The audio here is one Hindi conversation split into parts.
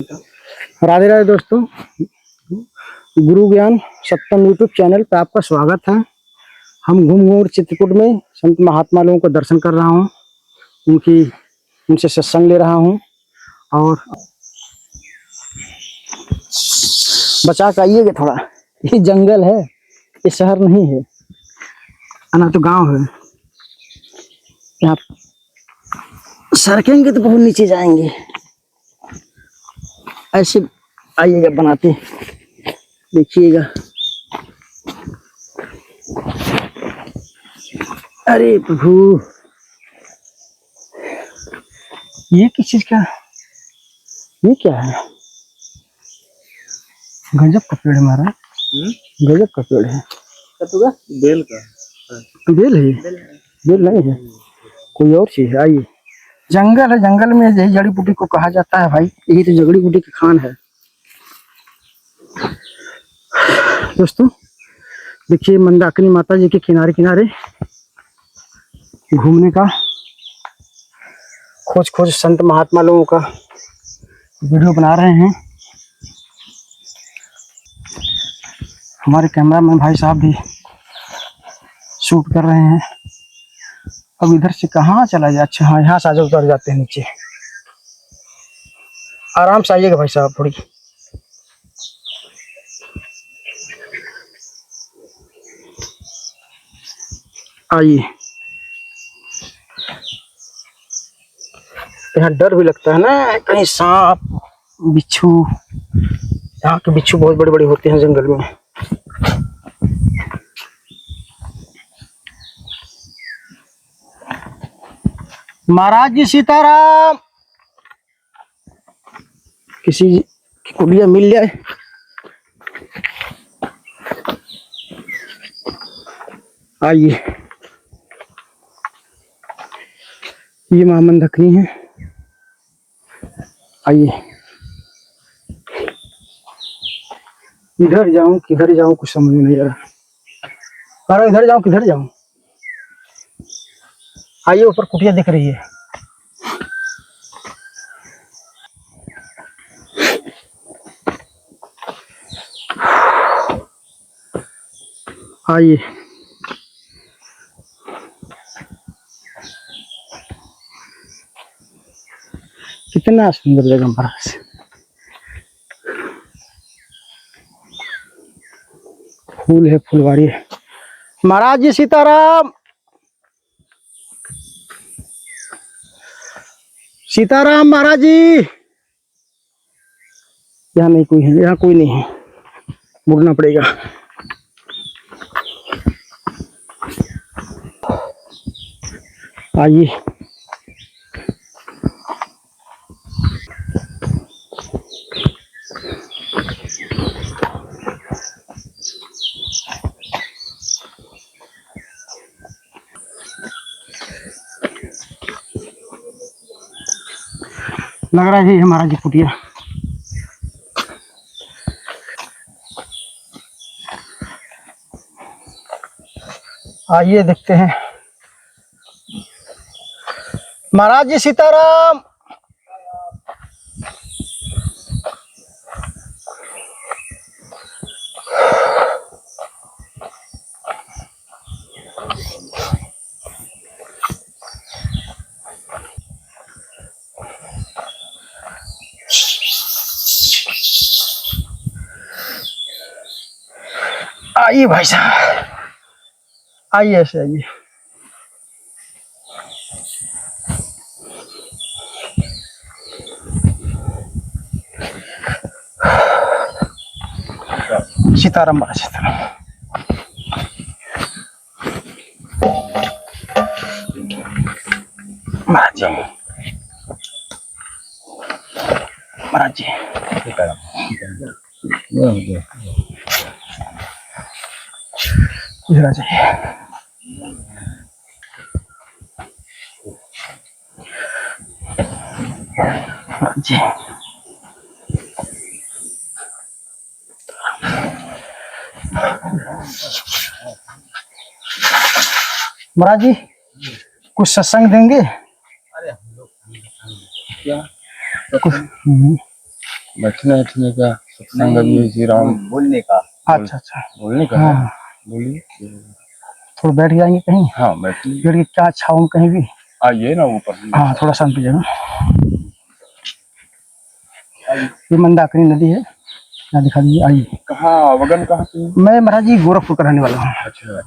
राधे राधे दोस्तों, गुरु ज्ञान सप्तम यूट्यूब चैनल पे आपका स्वागत है। हम घूम चित्रकूट में संत महात्मा लोगों को दर्शन कर रहा हूँ, उनसे सत्संग ले रहा हूँ। और बचा के आइएगा थोड़ा, ये जंगल है, ये शहर नहीं है, ना तो गांव है। यहाँ सरकेंगे तो बहुत नीचे जाएंगे। ऐसे आइएगा, बनाते देखिएगा। अरे प्रभु, ये किस चीज का, ये क्या है? गजब का पेड़ है महाराज, गजब का पेड़ है। बेल का बेल है? बेल नहीं है, कोई और चीज है। आइए, जंगल है, जंगल में यही जड़ी बूटी को कहा जाता है भाई, यही तो जड़ी बूटी की खान है। दोस्तों देखिए, मंदाकिनी माता जी के किनारे किनारे घूमने का खोज संत महात्मा लोगों का वीडियो बना रहे हैं। हमारे कैमरामैन भाई साहब भी शूट कर रहे हैं। अब इधर से कहाँ चला जाए? अच्छा हाँ, यहाँ से आगे उतर जाते हैं नीचे। आराम से आइएगा भाई साहब, थोड़ी आइए। यहाँ डर भी लगता है ना, कहीं सांप बिच्छू, यहाँ के बिच्छू बहुत बड़े बड़े होते हैं जंगल में। महाराज जी सीताराम, किसी की कुलिया मिल जाए। आइए, ये मां मंदाकिनी है। आइए, इधर जाऊं किधर जाऊं कुछ समझ में नहीं आ रहा। इधर जाऊं किधर जाऊं? आइए, ऊपर कुटिया दिख रही है। आइए, कितना सुंदर जगह महाराज, फूल है, फुलवारी है। महाराज जी सीताराम, सीताराम महाराज जी। यहाँ नहीं कोई है, यहाँ कोई नहीं है, मुड़ना पड़ेगा। आइए, लग रहा है ये महाराज जी कुटिया। आइए देखते हैं। महाराज जी सीताराम, आइए भाई साहब, आइए, ऐसे आइए। सीताराम महाराज, सीताराम। महाराज जी, महाराज जी, इधर आ जाइए। जी, महाराज जी कुछ सत्संग देंगे? क्या कुछ बैठने उठने का सत्संग भी है श्री राम बोलने का। अच्छा अच्छा, बोलने का हाँ है। बोलिए। थोड़ा बैठ जाएंगे कहीं, हाँ बैठिए, बैठ के क्या छाऊं कहीं भी। आइए ना ऊपर। हाँ थोड़ा शांति जगह। ये मंदाकिनी नदी है, यहाँ दिखा दीजिए, आइए। कहाँ वगन कहाँ से? मैं महाराज जी गोरखपुर का रहने वाला हूँ। अच्छा,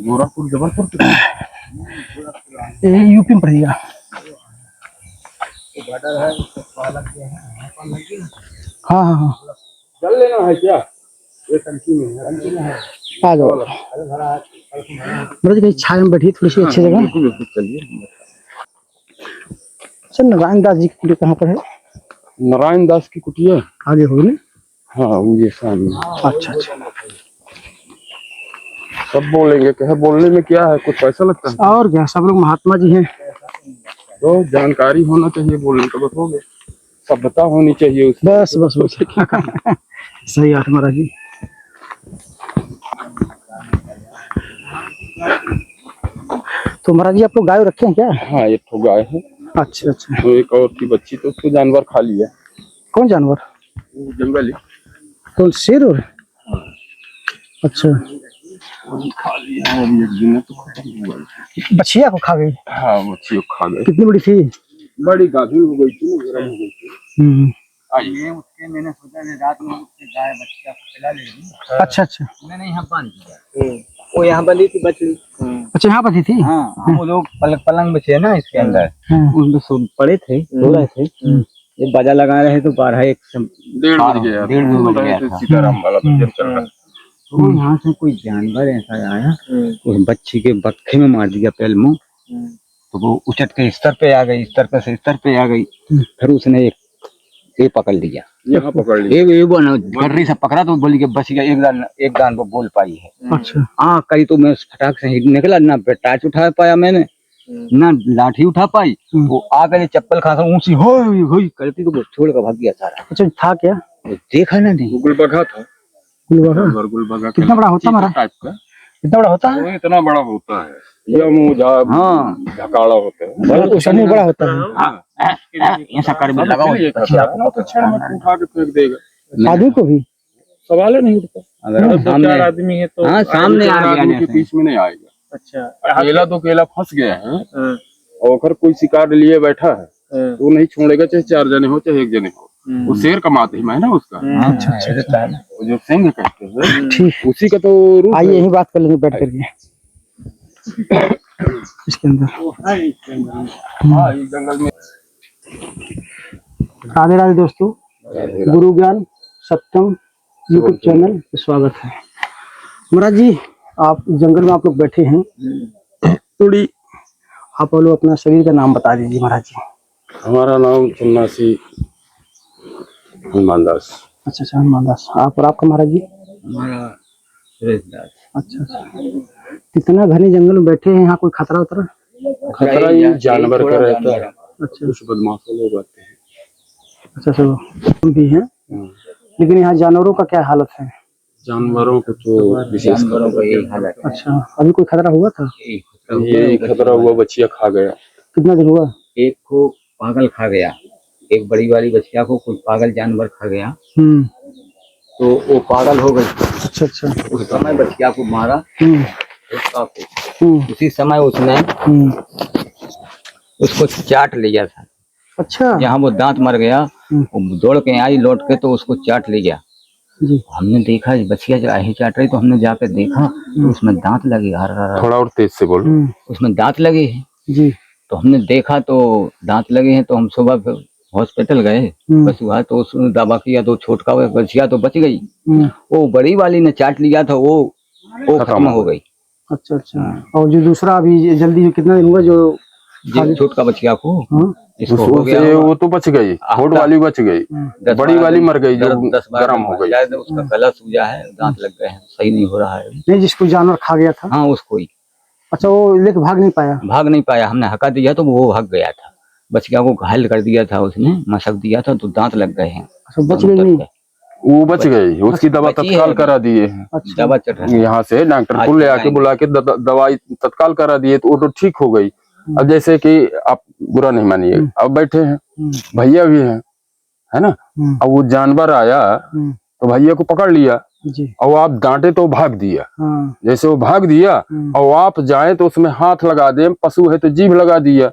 गोरखपुर जबलपुर के? ये यूपी में पड़ेगा। हाँ हाँ हाँ, जल लेना है क्या? ये टंकी में है। आ जाओ महाराज जी, कहीं छाया में बैठिए थोड़ी सी अच्छी जगह। बिल्कुल बिल्कुल, चलिए। सर नारायण दास जी की कुटी कहाँ पर है? नारायण दास की कुटिया आगे होगी ना? हाँ वो ये सामने। अच्छा अच्छा, सब बोलेंगे, कहे बोलने में क्या है, कुछ पैसा लगता है? और क्या, सब लोग महात्मा जी हैं। तो जानकारी होना चाहिए, बोलने का बस हो गया, सभ्यता होनी चाहिए उसमें। बस बस बस सही बात महाराज जी। तो महाराज जी आप लोग गाय रखे हैं क्या? हाँ एक ठो गाय है, अच्छा अच्छा, तो एक और की बच्ची, तो उसको जानवर खा लिया। कौन जानवर? वो जंगली कौन, शेर और? अच्छा, खा लिया है, अभी एक दिन में तो खत्म हो गई। बछिया को खा गई? हाँ बच्ची को खा गई। कितनी बड़ी थी? बड़ी गाभिन हो गई थी, गर्म हो गई थी। आइए, उसके मैंने सोचा रात में उसके गाय बच्चा को खिला लेगी। अच्छा अच्छा, मैंने यहाँ बांध दिया। वो यहाँ बंधी थी बछड़ी। अच्छा यहाँ बची थी? हाँ, हम लोग पलंग बचे है ना इसके अंदर, हाँ। उसमें सो पड़े थे, सो रहे थे। ये बाजा लगा रहे तो 12-1 डेढ़ बज गया, 1:30 बज गया था। सीताराम वाला भजन चल रहा। तो यहाँ से कोई जानवर ऐसा आया, उस बच्ची के बक्खे में मार दिया पैल मुंह। तो वो उचट के स्तर पे आ गई, स्तर पे से स्तर पे आ गई। फिर उसने एक पकड़ लिया, यहाँ पकड़ लिया। ये वो ना गर्री से पकड़ा तो बोली कि बच गया, एक दान वो बोल पाई है। अच्छा, हाँ करी तो मैं फटाक से निकला, ना टार्च उठा पाया मैंने, ना लाठी उठा पाई। वो आ गई चप्पल खा ऊंची हो करती तो वो छोड़ कर भाग गया सारा। अच्छा था क्या? वो देखा ना नहीं, गुलबगा था। गुलबगा कितना बड़ा होता हमारा? टाइप का कितना बड़ा होता है? वो इतना बड़ा होता है, यह मुँह हाँ झकाड़ा होता है, बड़ा होता है। ऐसा कर भी लगा अपना तो क्षण में उठा के फेंक देगा, आदमी को भी सवाल ही नहीं उठता। अगर सामने आदमी है तो हाँ सामने आ गया आदमी के बीच में नहीं आएगा। अच्छा, अकेला तो अकेला फंस गया है, और अगर कोई शिकार लिए बैठा है तो वो नहीं छोड़ेगा, चाहे 4 जने हो चाहे 1 जने हो। वो शेर का मात ही है ना उसका। अच्छा, वो जो सिंह कहते हैं ठीक, उसी का तो रूप आइए है। यही बात कर लेंगे बैठ करके इसके अंदर। हाँ इस जंगल में। राधे राधे दोस्तों, गुरु ज्ञान सत्यम यूट्यूब चैनल पे स्वागत है। महाराज जी आप जंगल में आप लोग बैठे हैं, थोड़ी आप लोग अपना शरीर का नाम बता दीजिए महाराज जी। हमारा नाम सन्यासी हनुमान दास। अच्छा अच्छा, हनुमान दास। आप और आपका महाराज जी? हमारा सुरेश दास। अच्छा अच्छा, कितना घने जंगल में बैठे हैं, यहाँ कोई खतरा उतरा? खतरा ये जानवर का रहता है, अच्छा, कुछ बदमाशों लोग आते हैं। अच्छा अच्छा भी हैं, लेकिन यहाँ जानवरों का क्या हालत है? जानवरों को तो विशेष जानवरों का यही हालत है। अच्छा, अभी कोई खतरा हुआ था? ये खतरा हुआ, बच्चिया खा गया। कितना दिन हुआ? एक को पागल खा गया, एक बड़ी वाली बच्चिया को कोई पागल जानवर खा गया, तो वो पागल हो गई। अच्छा अच्छा, उस समय बच्चिया को मारा, उसका को उसी समय उसने उसको चाट लिया था। अच्छा, जहाँ वो दांत मर गया, वो दौड़ के आई लौट के तो उसको चाट लिया जी। हमने देखा बच्चिया जो आहे चाट रही, तो हमने जाके देखा तो उसमें दांत लगे। थोड़ा और तेज से बोलो। उसमें दांत लगे हैं जी। तो हमने देखा तो दांत लगे हैं, तो हम सुबह हॉस्पिटल गए, बस हुआ तो उसने दवा किया तो छोटका बच्चिया तो बच गई। वो बड़ी वाली ने चाट लिया था, वो खत्म हो गई। अच्छा अच्छा, और जो दूसरा अभी जल्दी कितना दिन हुआ जो छोटका बच्चिया को इसको हो वो गया, वो तो बच गई, छोट वाली बच गई, बड़ी वाली मर गई जो गर्म हो गई। उसका गला सूजा है, दांत लग गए हैं, सही नहीं हो रहा है। नहीं, जिसको जानवर खा गया था? हाँ उसको ही। अच्छा, वो लेके भाग नहीं पाया? हमने हका दिया तो वो भाग गया था। बच्चिया को घायल कर दिया था उसने, मशक दिया था तो दांत लग गए हैं। बच गई नहीं? वो बच गई, उसकी दवा तत्काल करा दिए। दवा चढ़ रही यहाँ से डॉक्टर को ले आके बुला के दवाई तत्काल करा दिए, तो वो तो ठीक हो गई। अब जैसे कि आप बुरा नहीं मानिए, अब बैठे हैं, भैया भी हैं, है ना। अब वो जानवर आया तो भैया को पकड़ लिया जी। और आप डांटे तो भाग दिया। हाँ। जैसे वो भाग दिया और आप जाए तो उसमें हाथ लगा दे, पशु है तो जीभ लगा दिया,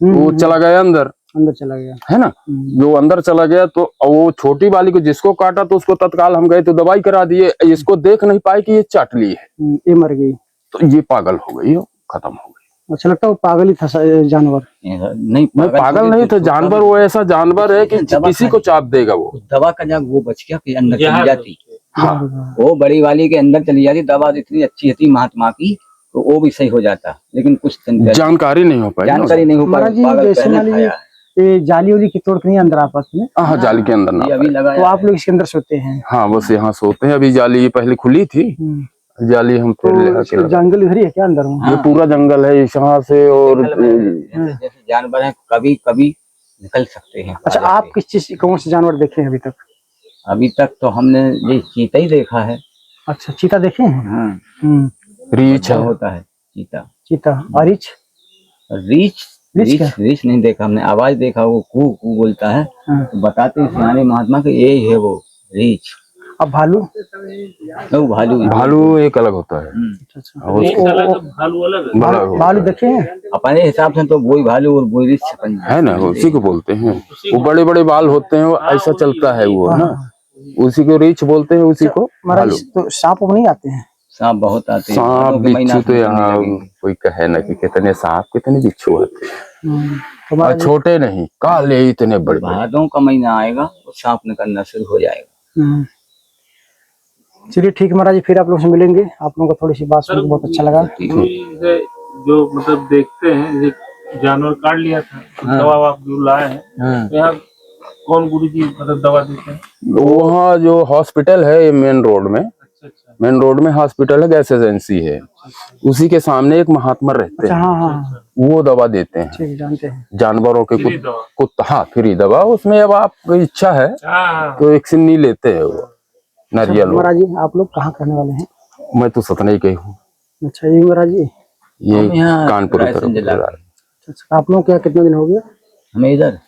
वो चला गया अंदर चला गया, है ना। जो अंदर चला गया तो वो छोटी वाली को जिसको काटा तो उसको तत्काल हम गए तो दवाई करा दिए। इसको देख नहीं पाए कि ये चाट ली है, ये मर गई, तो ये पागल हो गई, खत्म हो गई। अच्छा लगता है वो पागल ही था जानवर। नहीं पागल नहीं था जानवर, वो ऐसा जानवर है कि किसी को चाप देगा। वो दवा का जब वो बच गया कि अंदर चली जाती। हाँ, वो बड़ी वाली के अंदर चली जाती, दवा इतनी अच्छी थी महात्मा की, तो वो भी सही हो जाता, लेकिन कुछ जानकारी नहीं हो पाई, जानकारी नहीं हो पाई। जैसे मान लीजिए ये जाली वाली की तोड़ के नहीं अंदर आपस में। हाँ, जाली के अंदर ना अभी लगा तो आप लोग इसके अंदर सोते हैं। हाँ, बस यहाँ सोते हैं। अभी जाली पहले खुली थी, जाली हम फिर तो जंगल इधर ही है क्या अंदर? ये पूरा जंगल है यहाँ से। और जैसे जानवर है कभी कभी निकल सकते हैं। अच्छा, आप किस चीज कौन से जानवर देखे हैं अभी तक? अभी तक तो हमने ये चीता ही देखा है। अच्छा, चीता देखे हैं? हाँ। रीछ होता है चीता। चीता और रीछ? रीछ नहीं देखा हमने, आवाज देखा, वो कू कू बोलता है। तो बताते हैं सियाने महात्मा के यही है वो रीछ। अब भालू? तो भालू एक अलग होता है। भालू देखे हैं? अपने हिसाब से तो वही भालू और वही रीछ है ना, उसी को बोलते हैं। वो बड़े बड़े बाल होते हैं, वो ऐसा चलता है वो ना, उसी को रीछ बोलते हैं, उसी को भालू। तो सांप नहीं आते हैं? सांप बहुत आते हैं। सांप बिच्छू तो यहाँ कोई कहे ना कि कितने सांप कितने बिच्छू आते हैं, और छोटे नहीं, काले इतने बड़े। भादों का महीना आएगा और सांप निकलना शुरू हो जाएगा। चलिए ठीक है महाराज जी, फिर आप लोग से मिलेंगे। आप लोगों को थोड़ी सी बात सुन के बहुत अच्छा लगा। जो मतलब देखते हैं जानवर काट लिया था, दवा आप जो लाए हैं, यहाँ कौन गुरु जी मतलब दवा देते हैं? वहाँ जो हॉस्पिटल है ये मेन रोड में, मेन रोड में हॉस्पिटल है, गैस एजेंसी है, उसी के सामने एक महात्मा रहते हैं। हाँ। वो दवा देते हैं। ठीक, जानते हैं। जानवरों के कुत्ता, हाँ, फ्री दवा। उसमें अब आपकी इच्छा है तो एक सिन्नी लेते हैं वो नारियल। महाराज जी आप लोग कहाँ करने वाले हैं? मैं तो सतना ही हूँ। अच्छा, ये महाराज जी ये कानपुर की तरफ। आप लोग क्या कितने दिन हो गए? हमें इधर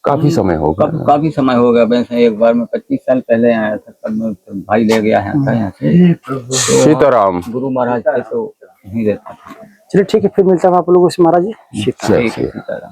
काफी समय हो गया। काफी समय हो गया। वैसे एक बार मैं 25 साल पहले आया था, तब मैं भाई ले गया है यहाँ से। सीताराम गुरु महाराज थे तो नहीं रहता था। चलिए ठीक है, फिर मिलता हूँ आप लोगों से महाराज जी। सीताराम।